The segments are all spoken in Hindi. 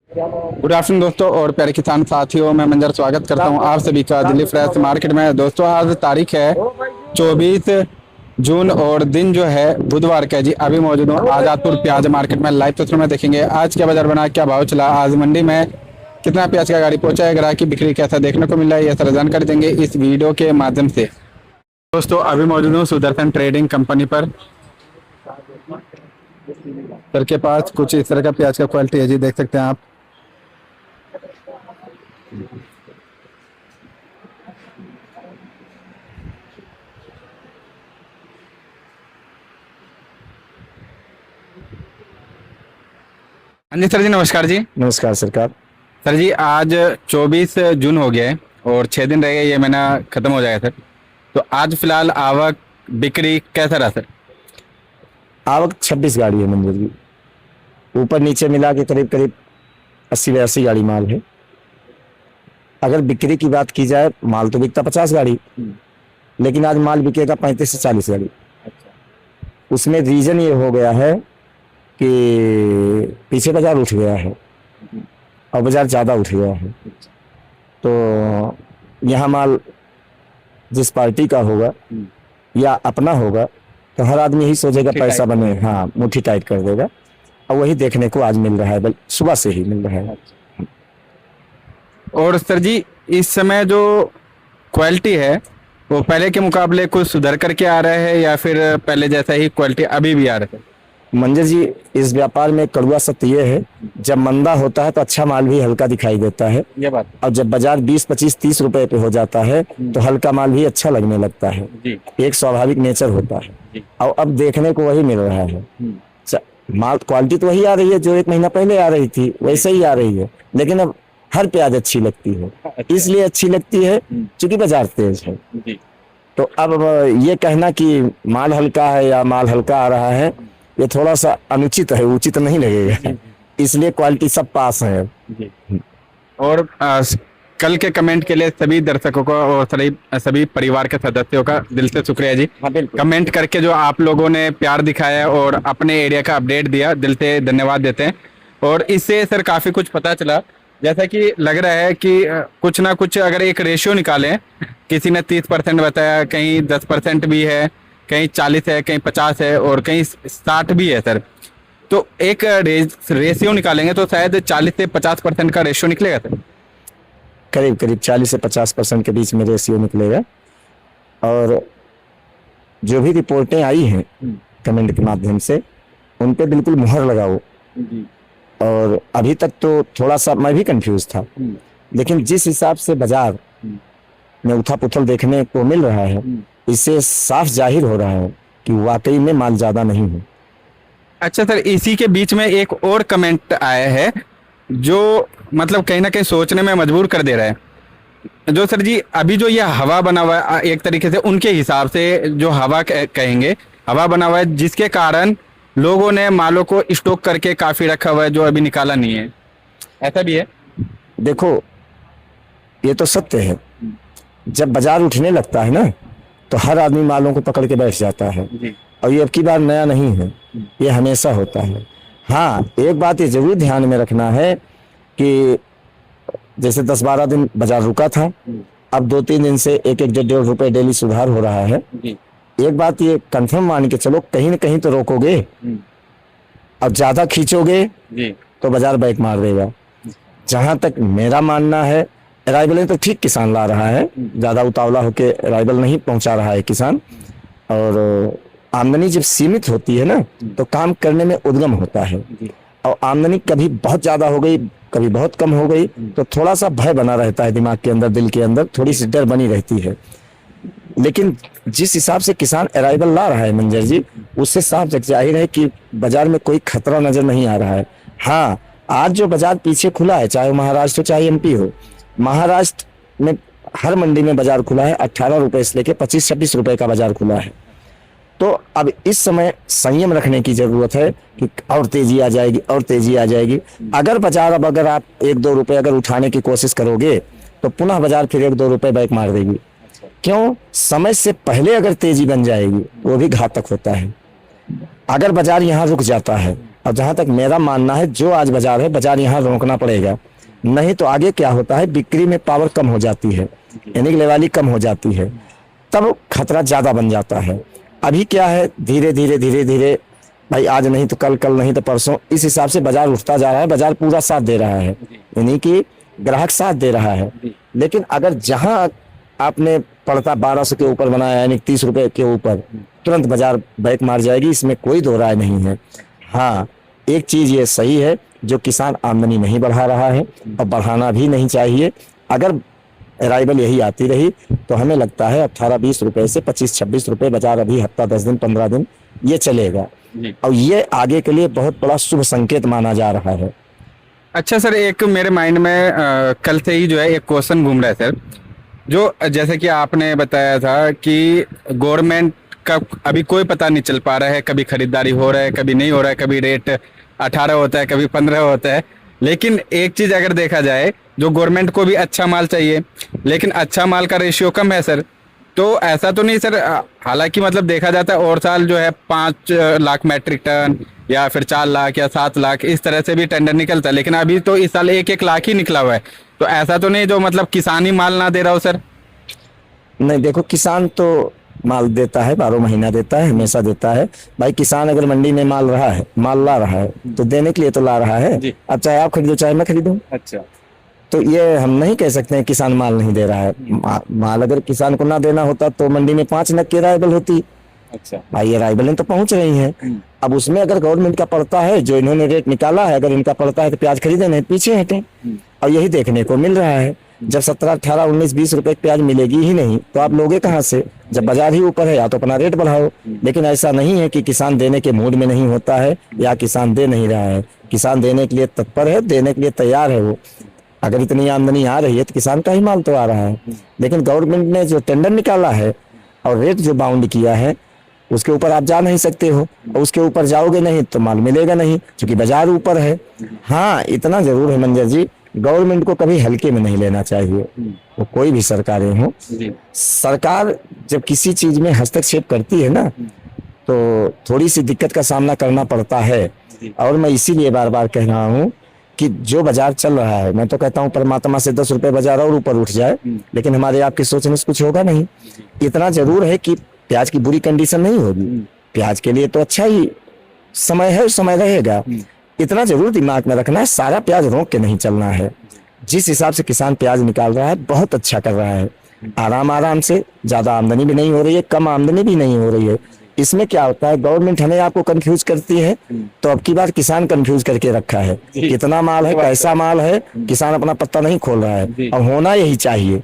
गुड आफ्टरनून दोस्तों और प्यारे किसान साथियों, मैं मंजर स्वागत करता हूं आप सभी का दिल्ली फ्रेश मार्केट में। दोस्तों आज तारीख है 24 जून और दिन जो है बुधवार का। जी अभी मौजूद हूँ आजादपुर प्याज मार्केट में। लाइव तस्वीर में देखेंगे आज क्या बाजार बना, क्या भाव चला, आज मंडी में कितना प्याज का गाड़ी पहुंचा है, ग्राहक की बिक्री कैसा देखने को मिला है, यह सारा जानकारी देंगे इस वीडियो के माध्यम से। दोस्तों अभी मौजूद हूँ सुदर्शन ट्रेडिंग कंपनी पर। सर के पास कुछ इस तरह का प्याज का क्वालिटी है जी, देख सकते हैं आप। हाँ जी सर जी, नमस्कार जी। नमस्कार सरकार। सर जी आज 24 जून हो गया है और 6 दिन रह गए, ये महीना खत्म हो जाएगा सर। तो आज फिलहाल आवक बिक्री कैसा रहा सर? आवक 26 गाड़ी है मंजूर जी, ऊपर नीचे मिला के करीब करीब 80-82 गाड़ी माल है। अगर बिक्री की बात की जाए, माल तो बिकता 50 गाड़ी, लेकिन आज माल बिकेगा 35 से 40 गाड़ी। उसमें रीजन ये हो गया है कि पीछे बाजार उठ गया है और बाजार ज़्यादा उठ गया है। तो यहाँ माल जिस पार्टी का होगा या अपना होगा तो हर आदमी ही सोचेगा पैसा बने, हाँ मुट्ठी टाइट कर देगा, और वही देखने को आज मिल रहा है, सुबह से ही मिल रहा है। और सर जी इस समय जो क्वालिटी है वो पहले के मुकाबले कुछ सुधर करके आ रहा है या फिर पहले जैसा ही क्वालिटी अभी भी आ रहा है? मंजर जी, इस व्यापार में कड़वा सत्य ये है, जब मंदा होता है तो अच्छा माल भी हल्का दिखाई देता है, ये बात। और जब बाजार 20, 25, 30 रुपए पे हो जाता है तो हल्का माल भी अच्छा लगने लगता है जी। एक स्वाभाविक नेचर होता है जी। और अब देखने को वही मिल रहा है। माल क्वालिटी तो वही आ रही है जो एक महीना पहले आ रही थी, वैसे ही आ रही है, लेकिन अब हर प्याज अच्छी लगती है। इसलिए अच्छी लगती है क्योंकि बाजार तेज है। तो अब ये कहना कि माल हल्का है या माल हल्का आ रहा है, ये थोड़ा सा अनुचित है, उचित नहीं लगेगा। इसलिए क्वालिटी सब पास है। और कल के कमेंट के लिए सभी दर्शकों को और सभी परिवार के सदस्यों का दिल से शुक्रिया जी। कमेंट करके जो आप लोगों ने प्यार दिखाया और अपने एरिया का अपडेट दिया, दिल से धन्यवाद देते हैं। और इससे सर काफी कुछ पता चला, जैसा कि लग रहा है कि कुछ ना कुछ अगर एक रेशियो निकालें, किसी ने 30% बताया, कहीं 10% भी है, कहीं 40 है, कहीं 50 है और कहीं 60 भी है सर। तो एक रेशियो निकालेंगे तो शायद 40 से 50% का रेशियो निकलेगा सर। करीब करीब 40 से 50% के बीच में रेशियो निकलेगा। और जो भी रिपोर्टें आई हैं कमेंट के माध्यम से, उन पे बिल्कुल मुहर लगाओ। और अभी तक तो थोड़ा सा मैं भी कंफ्यूज था, लेकिन जिस हिसाब से बाजार में उथल पुथल देखने को मिल रहा है, इससे साफ जाहिर हो रहा है कि वाकई में माल ज्यादा नहीं है। अच्छा सर, इसी के बीच में एक और कमेंट आया है जो मतलब कहीं ना कहीं सोचने में मजबूर कर दे रहा है। जो सर जी अभी जो ये हवा बना हुआ है, एक तरीके से उनके हिसाब से जो हवा कहेंगे, हवा बना हुआ है जिसके कारण लोगों ने मालों को स्टॉक करके काफी रखा हुआ है जो अभी निकाला नहीं है, ऐसा भी है? देखो, ये तो सत्य है, जब बाजार उठने लगता है ना तो हर आदमी मालों को पकड़ के बैठ जाता है। और ये अब की बार नया नहीं है, ये हमेशा होता है। हाँ, एक बात ये जरूर ध्यान में रखना है कि जैसे 10-12 दिन बाजार रुका था, अब 2-3 दिन से 1-1 रुपए डेली सुधार हो रहा है। एक बात ये कंफर्म मान के चलो, कहीं ना कहीं तो रोकोगे, अब ज्यादा खींचोगे तो बाजार बैक मार देगा। जहां तक मेरा मानना है, अराइवल तो ठीक किसान ला रहा है, ज्यादा उतावला होके अराइवल नहीं पहुंचा रहा है किसान। और आमदनी जब सीमित होती है ना तो काम करने में उद्गम होता है, और आमदनी कभी बहुत ज्यादा हो गई, कभी बहुत कम हो गई तो थोड़ा सा भय बना रहता है दिमाग के अंदर, दिल के अंदर थोड़ी सी डर बनी रहती है। लेकिन जिस हिसाब से किसान अराइवल ला रहा है मंजर जी, उससे साफ जाहिर है कि बाजार में कोई खतरा नजर नहीं आ रहा है। हाँ, आज जो बाजार पीछे खुला है, चाहे महाराष्ट्र हो चाहे एमपी हो, महाराष्ट्र में हर मंडी में बाजार खुला है 18 रुपए से लेके 25-26 रुपए का बाजार खुला है। तो अब इस समय संयम रखने की जरूरत है कि और तेजी आ जाएगी, और तेजी आ जाएगी। अगर बाजार अब अगर आप 1-2 रुपए अगर उठाने की कोशिश करोगे तो पुनः बाजार फिर 1-2 रुपए बैक मार देगी। क्यों? समय से पहले अगर तेजी बन जाएगी वो भी घातक होता है। अगर बाजार यहाँ रुक जाता है और जहां तक मेरा मानना है, जो आज बाजार है, बाजार यहाँ रोकना पड़ेगा, नहीं तो आगे क्या होता है, बिक्री में पावर कम हो जाती है, यानी कि लेवाली कम हो जाती है, तब खतरा ज्यादा बन जाता है। अभी क्या है, धीरे धीरे भाई आज नहीं तो कल, कल नहीं तो परसों, इस हिसाब से बाजार उठता जा रहा है, बाजार पूरा साथ दे रहा है, यानी कि ग्राहक साथ दे रहा है। लेकिन अगर जहां आपने पड़ता 1200 के ऊपर बनाया, यानी 30 रुपए के ऊपर, तुरंत बाजार बैक मार जाएगी, इसमें कोई दो राय नहीं है। हाँ, एक चीज ये सही है, जो किसान आमदनी नहीं बढ़ा रहा है और बढ़ाना भी नहीं चाहिए। अगर अराइवल यही आती रही तो हमें लगता है 18-20 रुपए से 25-26 रुपए बाजार अभी हफ्ता 10 दिन 15 दिन ये चलेगा, और ये आगे के लिए बहुत बड़ा शुभ संकेत माना जा रहा है। अच्छा सर, एक मेरे माइंड में कल से ही जो है एक क्वेश्चन घूम रहा है सर, जो जैसे कि आपने बताया था कि गवर्नमेंट का अभी कोई पता नहीं चल पा रहा है, कभी खरीदारी हो रहा है, कभी नहीं हो रहा है, कभी रेट 18 होता है, कभी 15 होता है। लेकिन एक चीज अगर देखा जाए, जो गवर्नमेंट को भी अच्छा माल चाहिए, लेकिन अच्छा माल का रेशियो कम है सर। तो ऐसा तो नहीं सर, हालांकि मतलब देखा जाता है और साल जो है 5 लाख मैट्रिक टन या फिर 4 लाख या 7 लाख इस तरह से भी टेंडर निकलता है, लेकिन अभी तो इस साल 1-1 लाख ही निकला हुआ है। तो ऐसा तो नहीं जो मतलब किसान ही माल ना दे रहा हो सर? नहीं, देखो, किसान तो माल देता है, 12 महीना देता है, हमेशा देता है भाई। किसान अगर मंडी में माल ला रहा है तो देने के लिए तो ला रहा है। अब चाहे आप खरीदो चाहे मैं खरीदूं, अच्छा, तो ये हम नहीं कह सकते हैं किसान माल नहीं दे रहा है। माल अगर किसान को ना देना होता तो मंडी में 5 नग की अराइवल होती। अच्छा भाई, अराइवलें तो पहुंच रही हैं। अब उसमें अगर गवर्नमेंट का पड़ता है, जो इन्होंने रेट निकाला है, अगर इनका पड़ता है तो प्याज खरीदे, नहीं पीछे हटे। और यही देखने को मिल रहा है। जब 17, 18, 19, 20 रुपए की प्याज मिलेगी ही नहीं तो आप लोगे कहाँ से? जब बाजार ही ऊपर है, या तो अपना रेट बढ़ाओ। लेकिन ऐसा नहीं है कि किसान देने के मूड में नहीं होता है या किसान दे नहीं रहा है। किसान देने के लिए तत्पर है, देने के लिए तैयार है। वो अगर इतनी आमदनी आ रही है तो किसान का ही माल तो आ रहा है। लेकिन गवर्नमेंट ने जो टेंडर निकाला है और रेट जो बाउंड किया है, उसके ऊपर आप जा नहीं सकते हो, और उसके ऊपर जाओगे नहीं तो माल मिलेगा नहीं, क्योंकि बाजार ऊपर है। हाँ, इतना जरूर है मंजर जी, गवर्नमेंट को कभी हल्के में नहीं लेना चाहिए, वो कोई भी सरकारें हो। सरकार जब किसी चीज में हस्तक्षेप करती है ना, तो थोड़ी सी दिक्कत का सामना करना पड़ता है। और मैं इसीलिए बार बार कह रहा हूँ कि जो बाजार चल रहा है, मैं तो कहता हूँ परमात्मा से 10 रुपए बाजार और ऊपर उठ जाए, लेकिन हमारे आपकी सोचने से कुछ होगा नहीं। इतना जरूर है कि प्याज की बुरी कंडीशन नहीं होगी, प्याज के लिए तो अच्छा ही समय है, समय रहेगा। इतना जरूर दिमाग में रखना है, सारा प्याज रोक के नहीं चलना है। जिस हिसाब से किसान प्याज निकाल रहा है, बहुत अच्छा कर रहा है, आराम से, ज्यादा आमदनी भी नहीं हो रही है, कम आमदनी भी नहीं हो रही है। इसमें क्या होता है, गवर्नमेंट हमें आपको कंफ्यूज करती है, तो अब की बार किसान कंफ्यूज करके रखा है। कितना माल है, कैसा माल है, किसान अपना पत्ता नहीं खोल रहा है, और होना यही चाहिए।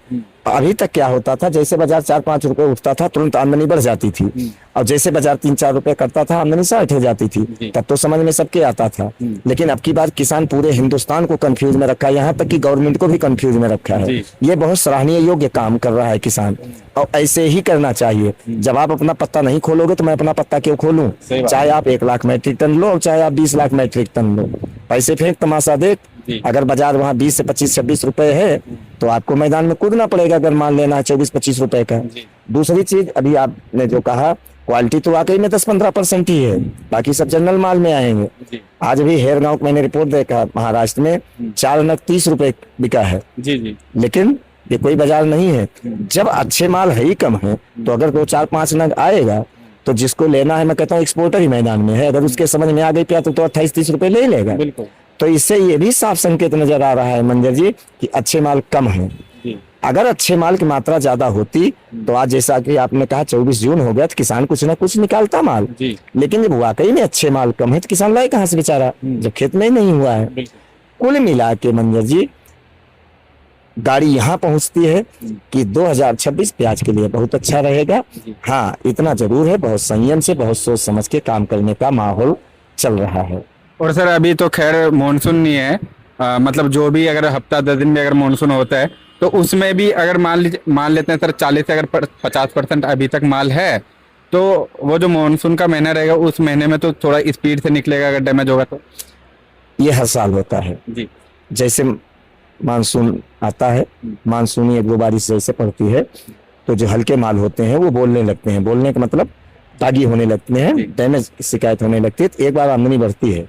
अभी तक क्या होता था, जैसे बाजार 4-5 रुपए उठता था तुरंत आमदनी बढ़ जाती थी, और जैसे बाजार 3-4 रुपए करता था आमदनी 60 हो जाती थी। तब तो समझ में सबके आता था। लेकिन अब की बार किसान पूरे हिंदुस्तान को कंफ्यूज में रखा है, यहाँ तक कि गवर्नमेंट को भी कंफ्यूज में रखा है। ये बहुत सराहनीय योग्य काम कर रहा है किसान, और ऐसे ही करना चाहिए। जब आप अपना पत्ता नहीं खोलोगे तो मैं अपना पत्ता क्यों खोलूं? चाहे आप 1 लाख मैट्रिक टन लो, चाहे आप 20 लाख मैट्रिक टन लो, पैसे फेंक, तमाशा देख। अगर बाजार वहाँ 20 से 25-26 रुपए है तो आपको मैदान में कूदना पड़ेगा, अगर मान लेना है 24-25 रुपए का। दूसरी चीज, अभी आपने जो कहा, क्वालिटी तो वाकई में 10-15% ही है, बाकी सब जनरल माल में आएंगे। आज भी हेरगांव मैंने रिपोर्ट देखा, महाराष्ट्र में 4 नग 30 रुपए बिका है। लेकिन ये कोई बाजार नहीं है। जब अच्छे माल है ही कम है, तो अगर 2-4-5 नग आएगा तो जिसको लेना है, मैं कहता हूँ एक्सपोर्टर ही मैदान में है, अगर उसके समझ में आ गई प्याज तो 28-30 रुपए ले लेगा। तो इससे ये भी साफ संकेत नजर आ रहा है मंजर जी कि अच्छे माल कम है। अगर अच्छे माल की मात्रा ज्यादा होती तो आज जैसा कि आपने कहा 24 जून हो गया तो किसान कुछ ना कुछ निकालता माल। लेकिन जब वाकई में अच्छे माल कम है तो किसान लाए कहाँ से बेचारा, जब खेत में ही नहीं हुआ है। कुल मिला के मंजर जी, गाड़ी यहाँ पहुंचती है कि 2026 प्याज के लिए बहुत अच्छा रहेगा। हाँ, इतना जरूर है, बहुत संयम से, बहुत सोच समझ के काम करने का माहौल चल रहा है। और सर अभी तो खैर मानसून नहीं है, मतलब जो भी अगर हफ्ता 10 दिन में अगर मानसून होता है तो उसमें भी अगर मान लेते हैं सर 40 से अगर 50% अभी तक माल है, तो वो जो मानसून का महीना रहेगा उस महीने में तो थोड़ा स्पीड से निकलेगा अगर डैमेज होगा तो। ये हर साल होता है जी। जैसे मानसून आता है, मानसूनी 1-2 बारिश जैसे पड़ती है तो जो हल्के माल होते हैं वो बोलने लगते हैं। बोलने का मतलब दागी होने लगते हैं, डैमेज शिकायत होने लगती है, तो एक बार आमदनी बढ़ती है।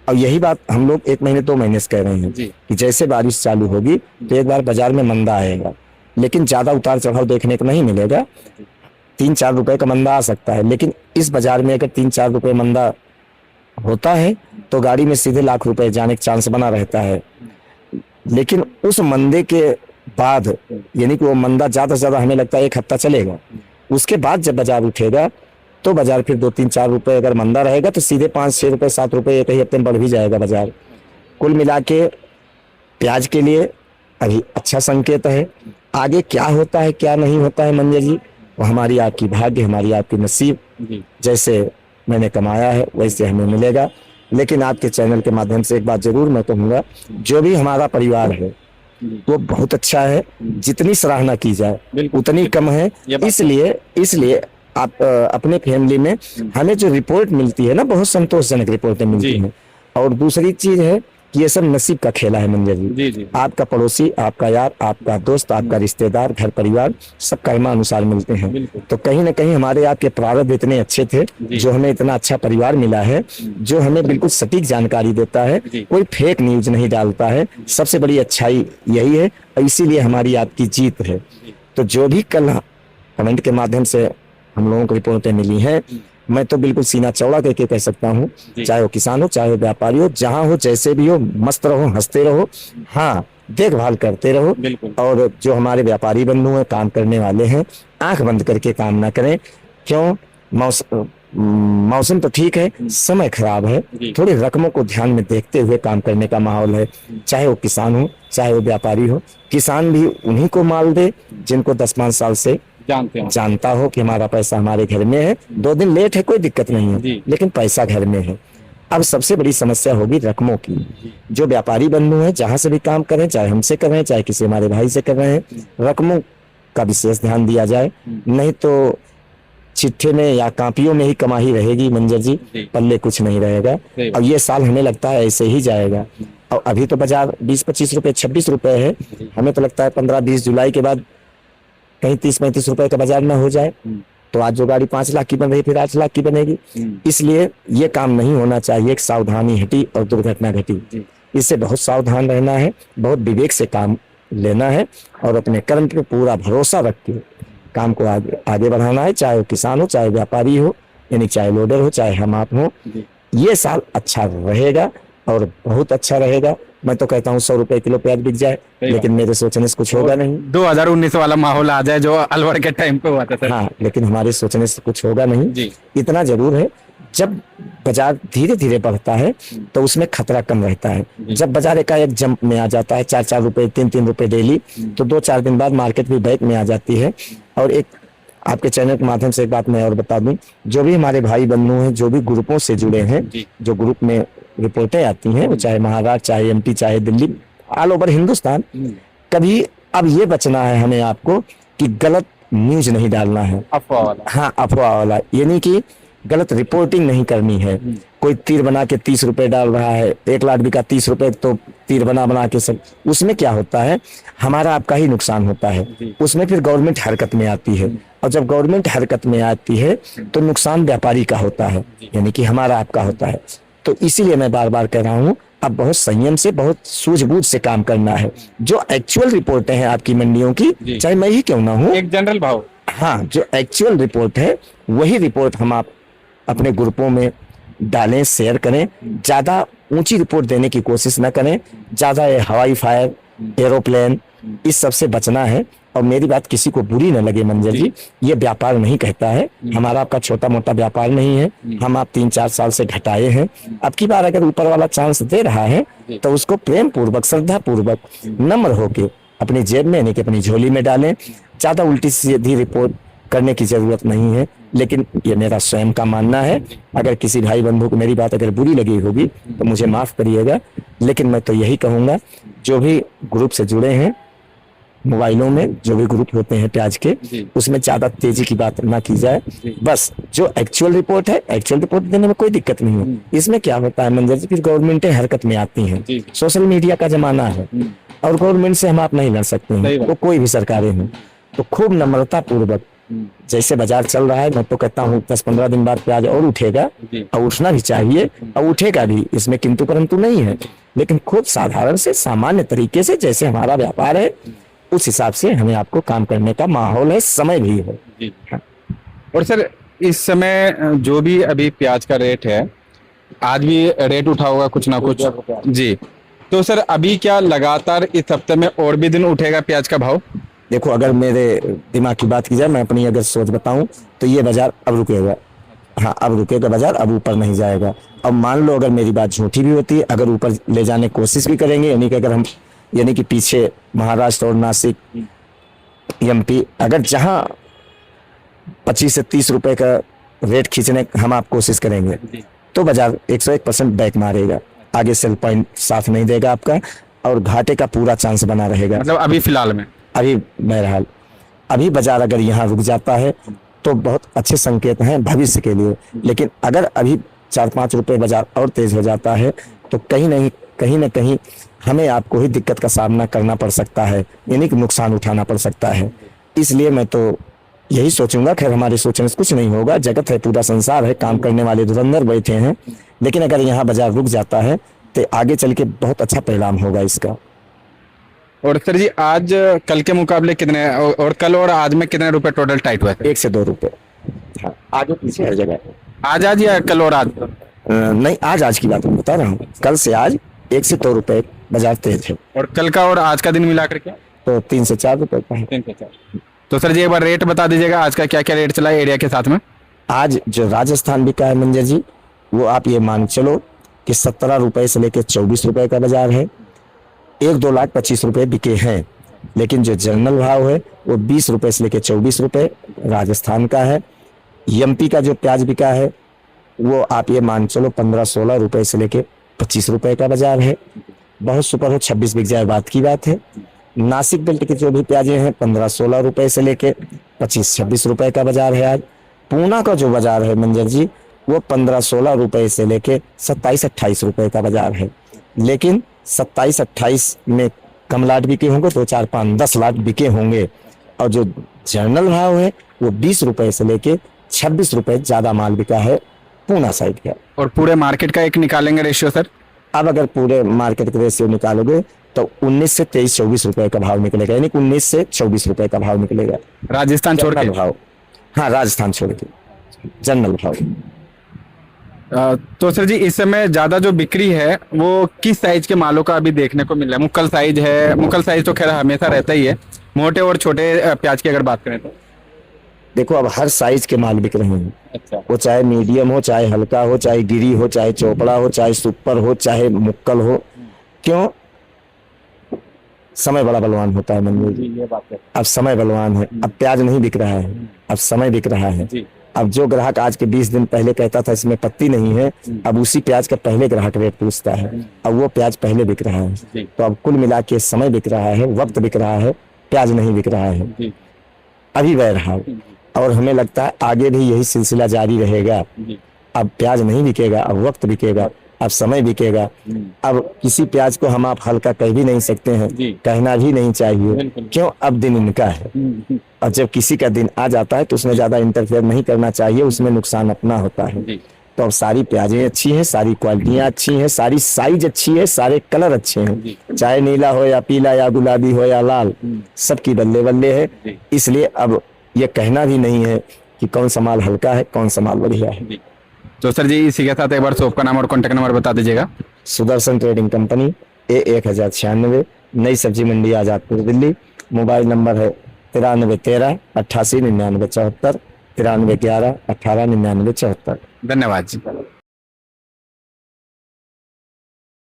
और यही बात हम लोग 1 महीने 2 महीने से कह रहे हैं कि जैसे बारिश चालू होगी तो एक बार बाजार में मंदा आएगा, लेकिन ज्यादा उतार चढ़ाव देखने को नहीं मिलेगा। 3-4 रुपए का मंदा आ सकता है, लेकिन इस बाजार में अगर 3-4 रुपए मंदा होता है तो गाड़ी में सीधे लाख रुपए जाने का चांस बना रहता है। लेकिन उस मंदे के बाद, यानी कि वो मंदा ज्यादा से ज्यादा हमें लगता है 1 हफ्ता चलेगा, उसके बाद जब बाजार उठेगा तो बाजार फिर 2-3-4 रुपए अगर मंदा रहेगा तो सीधे 5-6 रुपए 7 रुपए एक ही हफ्ते में बढ़ भी जाएगा बाजार। कुल मिला के प्याज के लिए अभी अच्छा संकेत है। आगे क्या होता है क्या नहीं होता है मंजर जी, वो हमारी आपकी भाग्य, हमारी आपकी नसीब। जैसे मैंने कमाया है वैसे हमें मिलेगा। लेकिन आपके चैनल के माध्यम से एक बात जरूर मैं कहूँगा, जो भी हमारा परिवार है वो बहुत अच्छा है, जितनी सराहना की जाए उतनी कम है। इसलिए आप अपने फैमिली में हमें जो रिपोर्ट मिलती है ना, बहुत संतोषजनक रिपोर्टें मिलती हैं। और दूसरी चीज है कि ये सब नसीब का खेला है मंजर जी। आपका पड़ोसी, आपका यार, आपका दोस्त, आपका रिश्तेदार, घर परिवार सब कर्मानुसार मिलते हैं। तो कहीं ना कहीं हमारे आपके प्रारब्ध इतने अच्छे थे जो हमें इतना अच्छा परिवार मिला है, जो हमें बिल्कुल सटीक जानकारी देता है, कोई फेक न्यूज नहीं डालता है। सबसे बड़ी अच्छाई यही है, और इसीलिए हमारी आपकी जीत है। तो जो भी कल कमेंट के माध्यम से हम लोगों को रिपोर्टें मिली हैं, मैं तो बिल्कुल सीना चौड़ा करके कह सकता हूँ, चाहे वो किसान हो, चाहे वो व्यापारी हो, जहां हो, जैसे भी हो, मस्त रहो, हंसते रहो, हाँ देखभाल करते रहो। और जो हमारे व्यापारी बंधु हैं, काम करने वाले हैं, आंख बंद करके काम ना करें। क्यों? मौसम तो ठीक है, समय खराब है, थोड़ी रकमों को ध्यान में देखते हुए काम करने का माहौल है। चाहे वो किसान हो, चाहे वो व्यापारी हो। किसान भी उन्हीं को माल दे जिनको 10-5 साल से जानता हो कि हमारा पैसा हमारे घर में है। 2 दिन लेट है कोई दिक्कत नहीं है, लेकिन पैसा घर में है। अब सबसे बड़ी समस्या होगी रकमों की। जो व्यापारी बंधु हैं, जहां से भी काम करें, चाहे हमसे कर रहे हैं, चाहे किसी हमारे भाई से कर रहे हैं, रकमों का विशेष ध्यान दिया जाए। नहीं तो चिट्ठे में या कापियों में ही कमाई रहेगी मंजर जी, पल्ले कुछ नहीं रहेगा। और ये साल हमें लगता है ऐसे ही जाएगा। और अभी तो बाजार 20-25 रुपए, 26 रुपए है। हमें तो लगता है 15-20 जुलाई के बाद कहीं 30-35 रुपए का बाजार ना हो जाए। तो आज जो गाड़ी 5 लाख की बन रही, फिर 8 लाख की बनेगी। इसलिए ये काम नहीं होना चाहिए। एक सावधानी हटी और दुर्घटना घटी। इससे बहुत सावधान रहना है, बहुत विवेक से काम लेना है, और अपने कर्म पे पूरा भरोसा रख के काम को आगे बढ़ाना है। चाहे वो किसान हो, चाहे व्यापारी हो, यानी चाहे लोडर हो, चाहे हम आप हो। ये साल अच्छा रहेगा और बहुत अच्छा रहेगा। मैं तो कहता हूँ 100 रुपए किलो प्याज बिक जाए, लेकिन मेरे सोचने से कुछ होगा नहीं। 2019 वाला माहौल आ जाए जो अलवर के टाइम पे हुआ था सर। हाँ, लेकिन हमारे सोचने से कुछ होगा नहीं। इतना जरूर है, जब बाजार धीरे धीरे बढ़ता है तो उसमें खतरा कम रहता है। जब बाजार एकाएक जंप में आ जाता है, 4-4 रुपए, 3-3 रुपए डेली, तो 2-4 दिन बाद मार्केट भी बैक में आ जाती है। और एक आपके चैनल के माध्यम से एक बात मैं और बता दूं, जो भी हमारे भाई बंधु हैं, जो भी ग्रुपों से जुड़े हैं, जो ग्रुप में रिपोर्टें आती हैं, वो चाहे महाराष्ट्र, चाहे एमपी, चाहे दिल्ली, ऑल ओवर हिंदुस्तान, कभी अब ये बचना है हमें आपको कि गलत न्यूज नहीं डालना है, अफवाह वाला। हाँ, अफवाह वाला, यानी कि गलत रिपोर्टिंग नहीं करनी है। कोई तीर बना के 30 रुपए डाल रहा है, 1 लाख बिका 30 रुपए, तो तीर बना के सब, उसमें क्या होता है, हमारा आपका ही नुकसान होता है। उसमें फिर गवर्नमेंट हरकत में आती है, और जब गवर्नमेंट हरकत में आती है तो नुकसान व्यापारी का होता है, यानी कि हमारा आपका होता है। तो इसीलिए मैं बार बार कह रहा हूँ, अब बहुत संयम से, बहुत सूझबूझ से काम करना है। जो एक्चुअल रिपोर्टें हैं आपकी मंडियों की, चाहे मैं ही क्यों ना हूँ, एक जनरल भाव, हाँ, जो एक्चुअल रिपोर्ट है वही रिपोर्ट हम आप अपने ग्रुपों में डालें, शेयर करें। ज्यादा ऊंची रिपोर्ट देने की कोशिश न करें। ज्यादा हवाई फायर, एरोप्लेन, इस सब से बचना है। और मेरी बात किसी को बुरी न लगे मंजर जी, ये व्यापार नहीं कहता है, हमारा आपका छोटा मोटा व्यापार नहीं है। हम आप 3-4 साल से घटाए हैं। अब की बार अगर ऊपर वाला चांस दे रहा है तो उसको प्रेम पूर्वक, श्रद्धा पूर्वक, नम्र होके अपनी जेब में, यानी कि अपनी झोली में डालें। ज्यादा उल्टी सीधी रिपोर्ट करने की जरूरत नहीं है। लेकिन ये मेरा स्वयं का मानना है। अगर किसी भाई बंधु को मेरी बात अगर बुरी लगी होगी तो मुझे माफ करिएगा। लेकिन मैं तो यही कहूंगा, जो भी ग्रुप से जुड़े हैं, मोबाइलों में जो भी ग्रुप होते हैं प्याज के, उसमें ज्यादा तेजी की बात ना की जाए। बस जो एक्चुअल रिपोर्ट है, एक्चुअल रिपोर्ट देने में कोई दिक्कत नहीं है। इसमें क्या होता है मंजर जी, फिर गवर्नमेंटें हरकत में आती हैं। सोशल मीडिया का जमाना है और गवर्नमेंट से हम आप नहीं लड़ सकते हैं, वो कोई भी सरकारें हों। तो खूब नम्रता पूर्वक जैसे बाजार चल रहा है, मैं तो कहता हूँ 10-15 दिन बाद प्याज और उठेगा, और उठना भी चाहिए, और उठेगा भी, इसमें किंतु परंतु नहीं है। लेकिन खूब साधारण से सामान्य तरीके से जैसे हमारा व्यापार है उस हिसाब से हमें आपको काम करने का माहौल है, समय भी है। हाँ। और सर इस समय जो भी अभी प्याज का रेट है, आज भी रेट उठा होगा कुछ ना कुछ जी, तो सर अभी क्या लगातार इस हफ्ते में और भी दिन उठेगा प्याज का भाव? देखो, अगर मेरे दिमाग की बात की जाए, मैं अपनी अगर सोच बताऊं तो ये बाजार अब रुकेगा। हाँ, अब रुकेगा बाजार, अब ऊपर नहीं जाएगा। अब मान लो अगर मेरी बात झूठी भी होती है, अगर ऊपर ले जाने की कोशिश भी करेंगे, यानी कि पीछे महाराष्ट्र और नासिक, एमपी, अगर जहां 25 से 30 रुपए का रेट खींचने हम आप कोशिश करेंगे तो बाजार 101% बैक मारेगा, आगे सेल पॉइंट साथ नहीं देगा आपका, और घाटे का पूरा चांस बना रहेगा। मतलब अभी फिलहाल में, अभी बहरहाल अभी बाजार अगर यहाँ रुक जाता है तो बहुत अच्छे संकेत हैं भविष्य के लिए। लेकिन अगर अभी 4-5 रुपए बाजार और तेज हो जाता है तो कहीं ना कहीं हमें आपको ही दिक्कत का सामना करना पड़ सकता है, यानी कि नुकसान उठाना पड़ सकता है। इसलिए मैं तो यही सोचूंगा, खैर हमारे सोचने से कुछ नहीं होगा, जगत है, पूरा संसार है, काम करने वाले धुरंधर बैठे हैं। लेकिन अगर यहाँ बाजार रुक जाता है तो आगे चल के बहुत अच्छा परिणाम होगा इसका। और सर जी आज कल के मुकाबले कितने, और कल और आज में कितने रुपए टोटल टाइट हुए थे? 1 से 2 रुपए। हाँ, आगे पीछे हर जगह। आज या कल और आज? नहीं, आज की बात मैं बता रहा हूँ, कल से आज 1 से 2 रुपए बाजार तेज है। और कल का और आज का दिन मिला करके तो 3 से 4 रुपए का है। 3 से 4। तो सर जी एक बार रेट बता दीजिएगा आज का क्या क्या रेट चला है एरिया के साथ में? आज जो राजस्थान बिका है मंजर जी, वो आप ये मान चलो कि 17 रुपए से लेकर 24 रुपए का बाजार है। 1-2 लाख 25 रुपए बिके हैं। लेकिन जो जनरल भाव है वो 20 रुपए से लेकर 24 रुपए राजस्थान का है। एमपी का जो प्याज बिका है वो आप ये मान चलो 15-16 रुपए से लेकर 25 रुपए का बाजार है। बहुत सुपर हो 26 बिक जाए बात की बात है। नासिक बेल्ट के जो भी प्याजे हैं 15-16 रुपए से लेके 25-26 रुपए का बाजार है आज। पूना का जो बाजार है मंजर जी वो 15-16 रुपए से लेके 27-28 रुपए का बाजार है। लेकिन 27-28 में कम लाट बिके होंगे, 2-4-5-10 लाट बिके होंगे। और जो जनरल भाव है वो 20 रुपए से लेके 26 रुपए ज्यादा माल बिका है पूना साइड का। और पूरे मार्केट का एक निकालेंगे रेशियो सर? अब अगर पूरे मार्केट का रेशियो निकालोगे तो 19 से 23-24 रुपए का भाव निकलेगा, यानी 19 से 24 रुपए का भाव निकलेगा राजस्थान छोड़ के भाव। हाँ, राजस्थान छोड़ के जनरल भाव। तो सर जी इस समय ज्यादा जो बिक्री है वो किस साइज के मालों का अभी देखने को मिल रहा है? मुक्कल साइज है, मुक्कल साइज तो खैर हमेशा रहता ही है, मोटे और छोटे प्याज की अगर बात करें तो? देखो, अब हर साइज के माल बिक रहे हैं। अच्छा। वो चाहे मीडियम हो, चाहे हल्का हो, चाहे गिरी हो, चाहे चोपड़ा हो, चाहे सुपर हो, चाहे मुक्कल हो। क्यों? समय बड़ा बलवान होता है मनोज जी, ये बात है। अब समय बलवान है, अब प्याज नहीं बिक रहा है, अब समय बिक रहा है। अब जो ग्राहक आज के 20 दिन पहले कहता था इसमें पत्ती नहीं है, अब उसी प्याज का पहले ग्राहक रेट पूछता है। अब वो प्याज पहले बिक रहा है। तो अब कुल मिला के समय बिक रहा है, वक्त बिक रहा है, प्याज नहीं बिक रहा है अभी बहरहाल। और हमें लगता है आगे भी यही सिलसिला जारी रहेगा। अब प्याज नहीं बिकेगा, अब वक्त बिकेगा, अब समय बिकेगा। अब किसी प्याज को हम आप हल्का कह भी नहीं सकते हैं, कहना भी नहीं चाहिए। क्यों? अब दिन इनका है, और जब किसी का दिन आ जाता है तो उसमें ज्यादा इंटरफेयर नहीं करना चाहिए, उसमें नुकसान अपना होता है। तो अब सारी प्याजें अच्छी हैं, सारी क्वालिटियां अच्छी हैं, सारी साइज अच्छी है, सारे कलर अच्छे हैं, चाहे नीला हो या पीला या गुलाबी हो या लाल, सबकी बल्ले बल्ले है। इसलिए अब ये कहना भी नहीं है कि कौन सा माल हल्का है, कौन सा माल बढ़िया है। तो सर जी इसी के साथ एक बार शॉप का नाम और कॉन्टेक्ट नंबर बता दीजिएगा। सुदर्शन ट्रेडिंग कंपनी, A1096, नई सब्जी मंडी, आजादपुर, दिल्ली। मोबाइल नंबर है 9313 88 99 74, 9311 18 99 74। धन्यवाद जी।